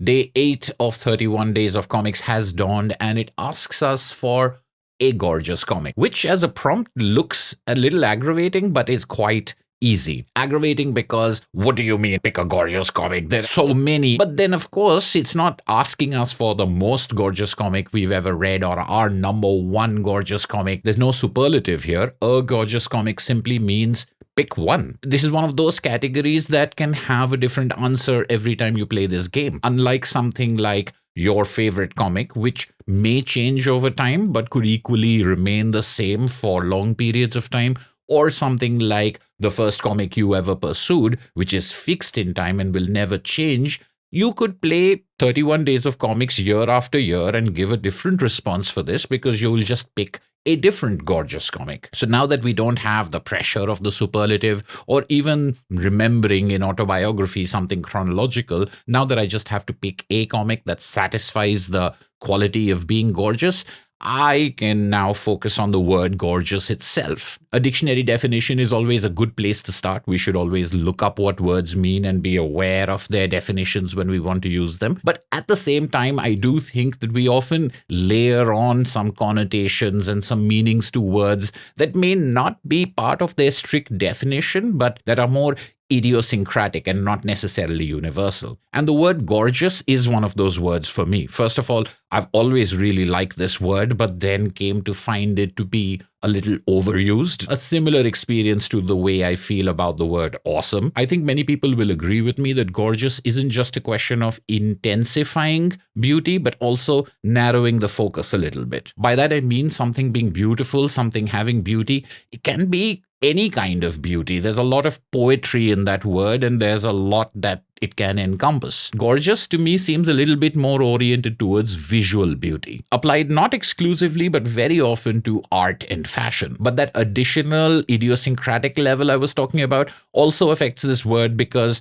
Day 8 of 31 Days of Comics has dawned, and it asks us for a gorgeous comic, which as a prompt looks a little aggravating, but is quite easy. Aggravating because what do you mean pick a gorgeous comic? There's so many. But then, of course, it's not asking us for the most gorgeous comic we've ever read or our number one gorgeous comic. There's no superlative here. A gorgeous comic simply means pick one. This is one of those categories that can have a different answer every time you play this game. Unlike something like your favorite comic, which may change over time but could equally remain the same for long periods of time, or something like the first comic you ever pursued, which is fixed in time and will never change. You could play 31 Days of Comics year after year and give a different response for this because you will just pick a different gorgeous comic. So now that we don't have the pressure of the superlative or even remembering in autobiography something chronological, now that I just have to pick a comic that satisfies the quality of being gorgeous, I can now focus on the word gorgeous itself. A dictionary definition is always a good place to start. We should always look up what words mean and be aware of their definitions when we want to use them. But at the same time, I do think that we often layer on some connotations and some meanings to words that may not be part of their strict definition, but that are more idiosyncratic and not necessarily universal. And the word gorgeous is one of those words for me. First of all, I've always really liked this word, but then came to find it to be a little overused. A similar experience to the way I feel about the word awesome. I think many people will agree with me that gorgeous isn't just a question of intensifying beauty, but also narrowing the focus a little bit. By that I mean something being beautiful, something having beauty. It can be any kind of beauty. There's a lot of poetry in that word, and there's a lot that it can encompass. Gorgeous to me seems a little bit more oriented towards visual beauty, applied not exclusively but very often to art and fashion. But that additional idiosyncratic level I was talking about also affects this word because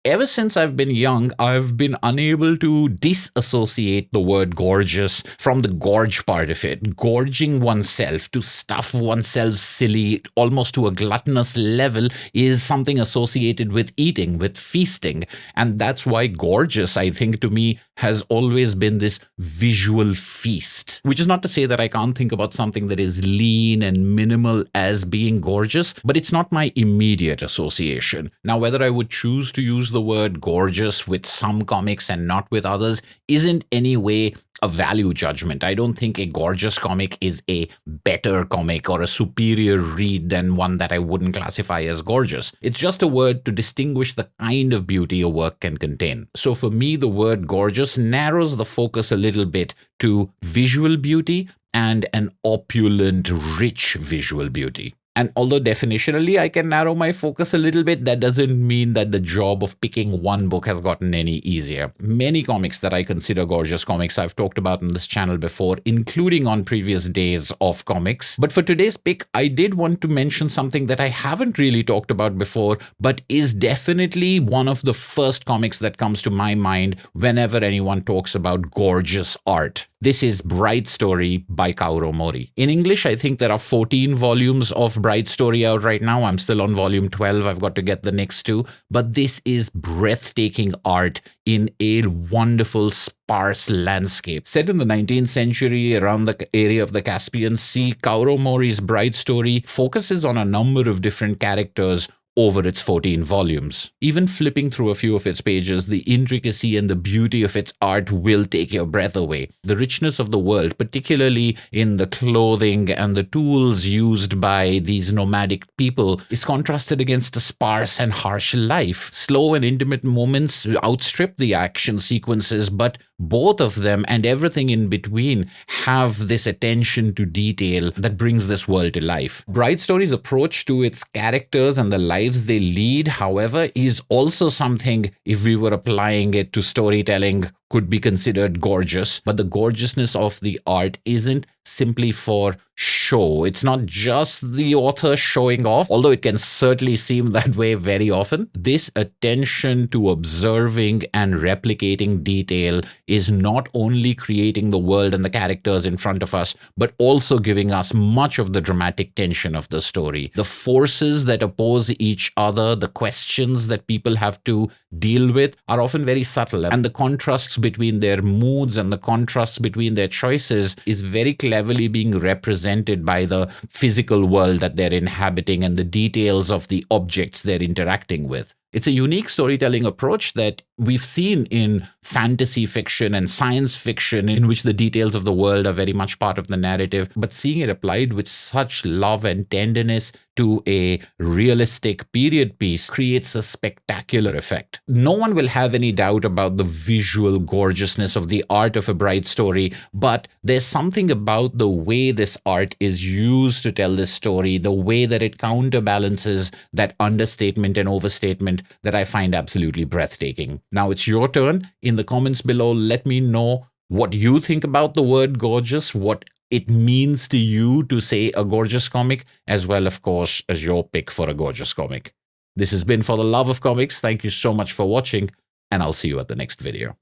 ever since I've been young, I've been unable to disassociate the word gorgeous from the gorge part of it. Gorging oneself, to stuff oneself silly, almost to a gluttonous level, is something associated with eating, with feasting. And that's why gorgeous, I think, to me, has always been this visual feast. Which is not to say that I can't think about something that is lean and minimal as being gorgeous, but it's not my immediate association. Now, whether I would choose to use the word gorgeous with some comics and not with others isn't any way a value judgment. I don't think a gorgeous comic is a better comic or a superior read than one that I wouldn't classify as gorgeous. It's just a word to distinguish the kind of beauty a work can contain. So for me, the word gorgeous narrows the focus a little bit to visual beauty and an opulent, rich visual beauty. And although definitionally I can narrow my focus a little bit, that doesn't mean that the job of picking one book has gotten any easier. Many comics that I consider gorgeous comics I've talked about on this channel before, including on previous days of comics. But for today's pick, I did want to mention something that I haven't really talked about before, but is definitely one of the first comics that comes to my mind whenever anyone talks about gorgeous art. This is Bride Story by Kaoru Mori. In English, I think there are 14 volumes of Bride Story out right now. I'm still on volume 12. I've got to get the next two. But this is breathtaking art in a wonderful, sparse landscape. Set in the 19th century around the area of the Caspian Sea, Kaoru Mori's Bride Story focuses on a number of different characters over its 14 volumes. Even flipping through a few of its pages, the intricacy and the beauty of its art will take your breath away. The richness of the world, particularly in the clothing and the tools used by these nomadic people, is contrasted against a sparse and harsh life. Slow and intimate moments outstrip the action sequences, but both of them and everything in between have this attention to detail that brings this world to life. Bride Story's approach to its characters and the lives they lead, however, is also something, if we were applying it to storytelling, could be considered gorgeous. But the gorgeousness of the art isn't simply for show. It's not just the author showing off, although it can certainly seem that way very often. This attention to observing and replicating detail is not only creating the world and the characters in front of us, but also giving us much of the dramatic tension of the story. The forces that oppose each other, the questions that people have to deal with are often very subtle, and the contrasts between their moods and the contrasts between their choices is very cleverly being represented by the physical world that they're inhabiting and the details of the objects they're interacting with. It's a unique storytelling approach that we've seen in fantasy fiction and science fiction, in which the details of the world are very much part of the narrative, but seeing it applied with such love and tenderness to a realistic period piece creates a spectacular effect. No one will have any doubt about the visual gorgeousness of the art of A Bright Story, but there's something about the way this art is used to tell this story, the way that it counterbalances that understatement and overstatement that I find absolutely breathtaking. Now it's your turn. In the comments below, let me know what you think about the word gorgeous, what it means to you to say a gorgeous comic, as well, of course, as your pick for a gorgeous comic. This has been For the Love of Comics. Thank you so much for watching, and I'll see you at the next video.